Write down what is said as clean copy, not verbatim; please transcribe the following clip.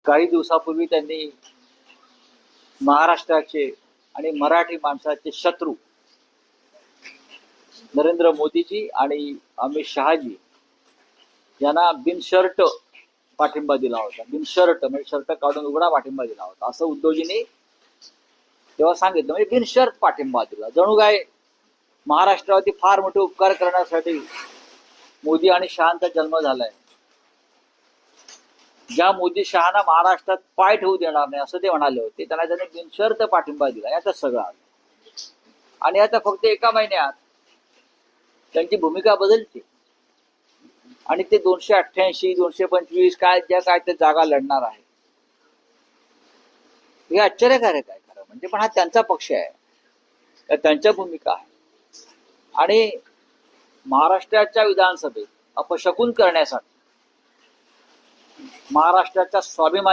काही दिवसापूर्वी त्यांनी महाराष्ट्राचे आणि मराठी माणसाचे शत्रू नरेंद्र मोदीजी आणि अमित शहाजी यांना बिनशर्त पाठिंबा दिला होता. बिनशर्त म्हणजे शर्ट काढून उघडा पाठिंबा दिला होता असं उद्धवजींनी तेव्हा सांगितलं. म्हणजे बिनशर्त पाठिंबा दिला. जणू काय महाराष्ट्रावरती फार मोठे उपकार करण्यासाठी मोदी आणि शहांचा जन्म झालाय. ज्या मोदी शहाना महाराष्ट्रात पाय ठेवू देणार नाही असं ते म्हणाले होते, त्यांना त्यांनी बिनशर्त पाठिंबा दिला. याचा सगळा आणि आता फक्त एका महिन्यात त्यांची भूमिका बदलते आणि ते 288 225 काय ज्या काय ते जागा लढणार आहे. हे आश्चर्यकारक आहे खरं म्हणजे, पण हा त्यांचा पक्ष आहे, त्यांच्या भूमिका आहे. आणि महाराष्ट्राच्या विधानसभेत अपशकुन करण्यासाठी महाराष्ट्राच्या स्वाभिमान